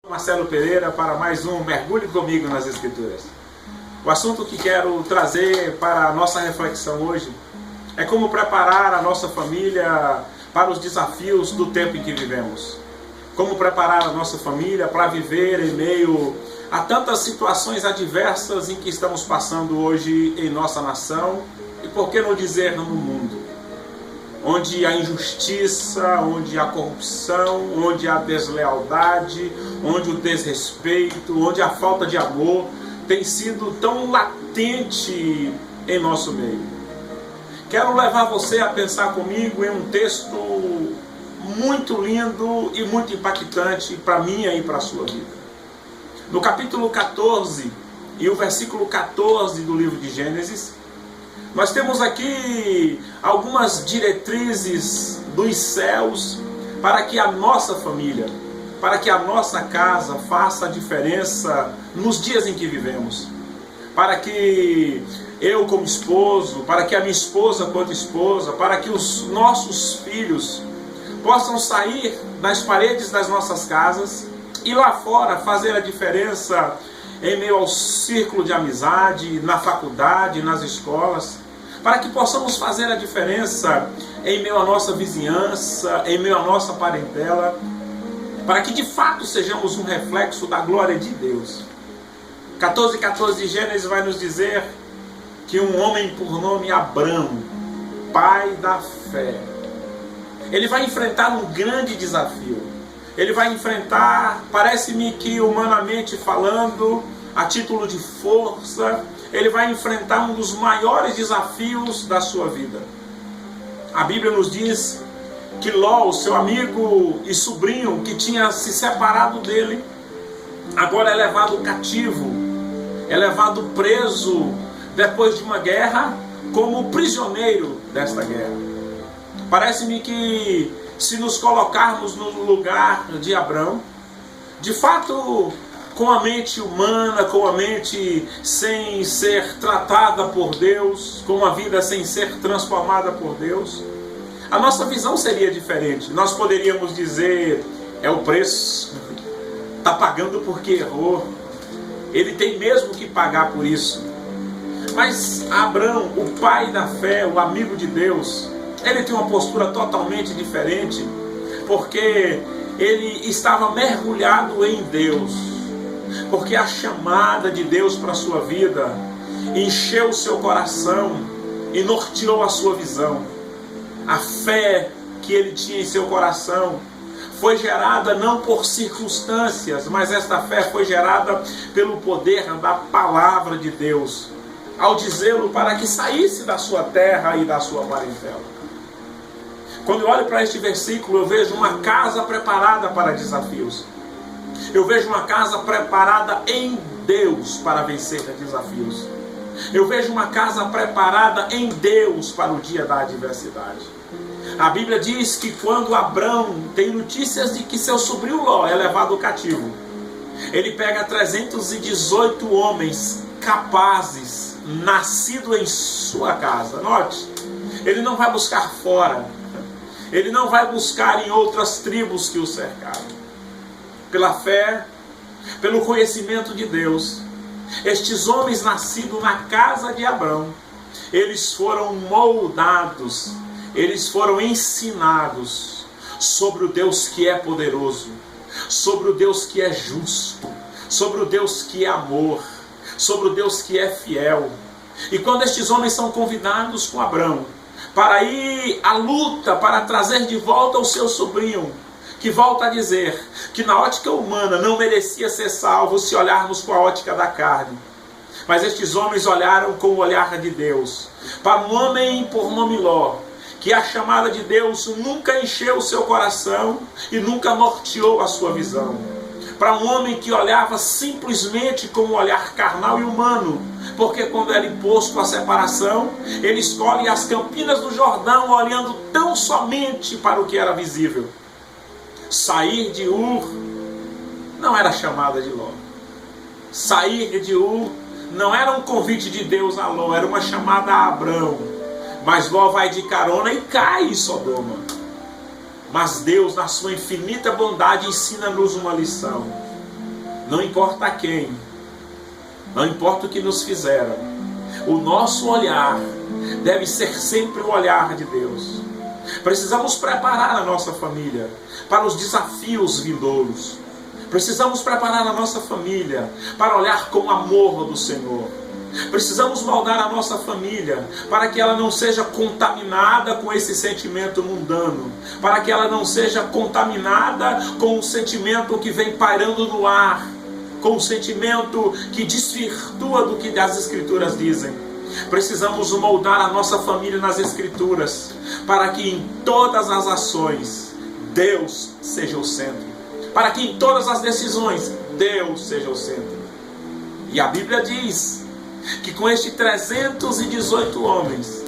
Marcelo Pereira para mais um Mergulhe Comigo nas Escrituras. O assunto que quero trazer para a nossa reflexão hoje é como preparar a nossa família para os desafios do tempo em que vivemos. Como preparar a nossa família para viver em meio a tantas situações adversas em que estamos passando hoje em nossa nação e, por que não dizer, no mundo. Onde a injustiça, onde a corrupção, onde a deslealdade, onde o desrespeito, onde a falta de amor tem sido tão latente em nosso meio. Quero levar você a pensar comigo em um texto muito lindo e muito impactante para mim e para a sua vida. No capítulo 14 e o versículo 14 do livro de Gênesis, nós temos aqui algumas diretrizes dos céus para que a nossa família, para que a nossa casa faça a diferença nos dias em que vivemos. Para que eu como esposo, para que a minha esposa quanto esposa, para que os nossos filhos possam sair das paredes das nossas casas e lá fora fazer a diferença em meio ao círculo de amizade, na faculdade, nas escolas, para que possamos fazer a diferença em meio à nossa vizinhança, em meio à nossa parentela, para que de fato sejamos um reflexo da glória de Deus. 14:14 de Gênesis vai nos dizer que um homem por nome Abrão, pai da fé, ele vai enfrentar um grande desafio. Ele vai enfrentar, parece-me que humanamente falando, a título de força, ele vai enfrentar um dos maiores desafios da sua vida. A Bíblia nos diz que Ló, o seu amigo e sobrinho, que tinha se separado dele, agora é levado cativo, é levado preso depois de uma guerra, como prisioneiro desta guerra. Parece-me que, se nos colocarmos no lugar de Abrão, de fato, com a mente humana, com a mente sem ser tratada por Deus, com a vida sem ser transformada por Deus, a nossa visão seria diferente. Nós poderíamos dizer, é o preço, está pagando porque errou, ele tem mesmo que pagar por isso. Mas Abrão, o pai da fé, o amigo de Deus, ele tem uma postura totalmente diferente, porque ele estava mergulhado em Deus, porque a chamada de Deus para a sua vida encheu o seu coração e norteou a sua visão. A fé que ele tinha em seu coração foi gerada não por circunstâncias, mas esta fé foi gerada pelo poder da palavra de Deus, ao dizê-lo para que saísse da sua terra e da sua parentela. Quando eu olho para este versículo, eu vejo uma casa preparada para desafios. Eu vejo uma casa preparada em Deus para vencer desafios. Eu vejo uma casa preparada em Deus para o dia da adversidade. A Bíblia diz que quando Abrão tem notícias de que seu sobrinho Ló é levado cativo, ele pega 318 homens capazes, nascidos em sua casa. Note, ele não vai buscar fora. Ele não vai buscar em outras tribos que o cercaram. Pela fé, pelo conhecimento de Deus, estes homens nascidos na casa de Abrão, eles foram moldados, eles foram ensinados sobre o Deus que é poderoso, sobre o Deus que é justo, sobre o Deus que é amor, sobre o Deus que é fiel. E quando estes homens são convidados com Abrão para ir à luta, para trazer de volta o seu sobrinho, que volta a dizer que na ótica humana não merecia ser salvo se olharmos com a ótica da carne. Mas estes homens olharam com o olhar de Deus. Para um homem por nome Ló, que a chamada de Deus nunca encheu o seu coração e nunca norteou a sua visão. Para um homem que olhava simplesmente com um olhar carnal e humano, porque quando era imposto a separação, ele escolhe as campinas do Jordão, olhando tão somente para o que era visível. Sair de Ur não era chamada de Ló. Sair de Ur não era um convite de Deus a Ló, era uma chamada a Abrão. Mas Ló vai de carona e cai em Sodoma. Mas Deus, na sua infinita bondade, ensina-nos uma lição. não importa quem, não importa o que nos fizeram, o nosso olhar deve ser sempre o olhar de Deus. Precisamos preparar a nossa família para os desafios vindouros. Precisamos preparar a nossa família para olhar com amor do Senhor. Precisamos moldar a nossa família para que ela não seja contaminada com esse sentimento mundano, para que ela não seja contaminada com o sentimento que vem pairando no ar, com o sentimento que desvirtua do que as Escrituras dizem. Precisamos moldar a nossa família nas Escrituras, para que em todas as ações Deus seja o centro, para que em todas as decisões Deus seja o centro. E a Bíblia diz que com estes 318 homens,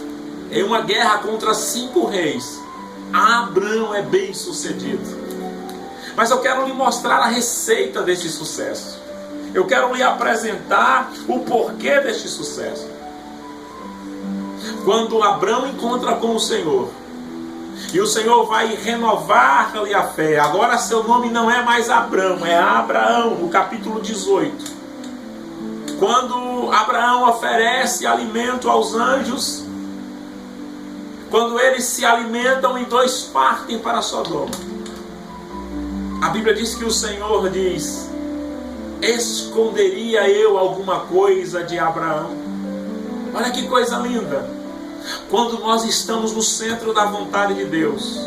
em uma guerra contra 5 reis, Abraão é bem sucedido. Mas eu quero lhe mostrar a receita deste sucesso. Eu quero lhe apresentar o porquê deste sucesso. Quando Abraão encontra com o Senhor, e o Senhor vai renovar-lhe a fé, agora seu nome não é mais Abraão, é Abraão, no capítulo 18. Quando Abraão oferece alimento aos anjos, quando eles se alimentam e 2 partem para Sodoma, a Bíblia diz que o Senhor diz: esconderia eu alguma coisa de Abraão? Olha que coisa linda! Quando nós estamos no centro da vontade de Deus,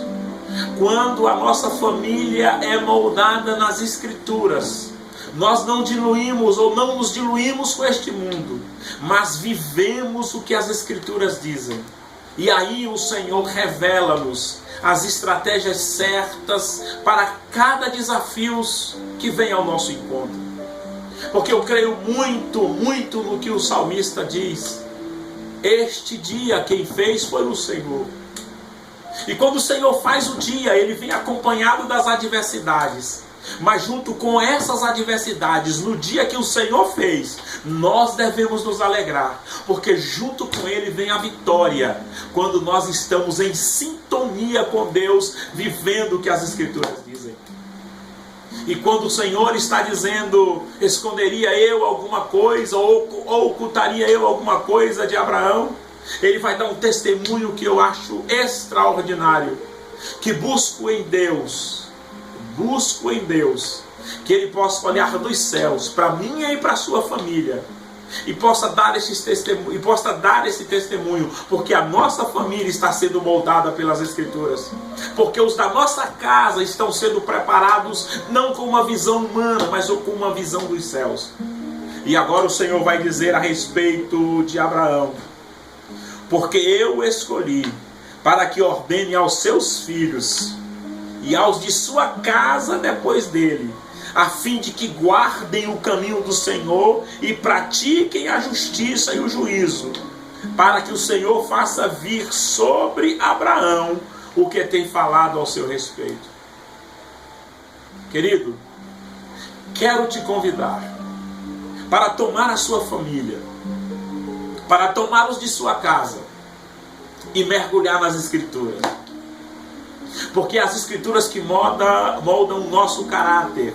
quando a nossa família é moldada nas Escrituras, nós não diluímos ou não nos diluímos com este mundo, mas vivemos o que as Escrituras dizem. E aí o Senhor revela-nos as estratégias certas para cada desafio que vem ao nosso encontro. Porque eu creio muito, muito no que o salmista diz: este dia quem fez foi o Senhor. E quando o Senhor faz o dia, ele vem acompanhado das adversidades. Mas junto com essas adversidades, no dia que o Senhor fez, nós devemos nos alegrar, porque junto com Ele vem a vitória, quando nós estamos em sintonia com Deus, vivendo o que as Escrituras dizem. E quando o Senhor está dizendo: esconderia eu alguma coisa, ou ocultaria eu alguma coisa de Abraão, Ele vai dar um testemunho que eu acho extraordinário, que busco em Deus, que Ele possa olhar dos céus para mim e para a sua família, e possa dar esse testemunho, porque a nossa família está sendo moldada pelas Escrituras, porque os da nossa casa estão sendo preparados não com uma visão humana, mas com uma visão dos céus. E agora o Senhor vai dizer a respeito de Abraão: porque eu o escolhi para que ordene aos seus filhos e aos de sua casa depois dele, a fim de que guardem o caminho do Senhor e pratiquem a justiça e o juízo, para que o Senhor faça vir sobre Abraão o que tem falado ao seu respeito. Querido, quero te convidar para tomar a sua família, para tomar os de sua casa e mergulhar nas Escrituras. Porque é as Escrituras que moldam o nosso caráter.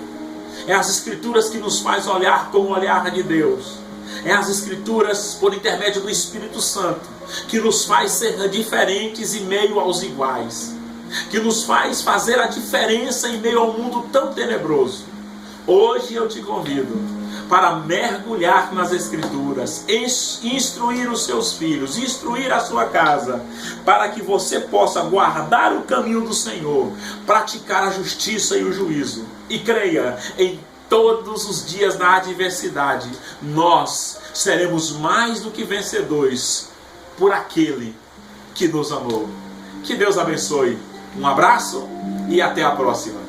É as Escrituras que nos faz olhar com o olhar de Deus. É as Escrituras, por intermédio do Espírito Santo, que nos faz ser diferentes em meio aos iguais, que nos faz fazer a diferença em meio ao mundo tão tenebroso. Hoje eu te convido para mergulhar nas Escrituras, instruir os seus filhos, instruir a sua casa, para que você possa guardar o caminho do Senhor, praticar a justiça e o juízo. E creia, em todos os dias da adversidade, nós seremos mais do que vencedores por aquele que nos amou. Que Deus abençoe. Um abraço e até a próxima.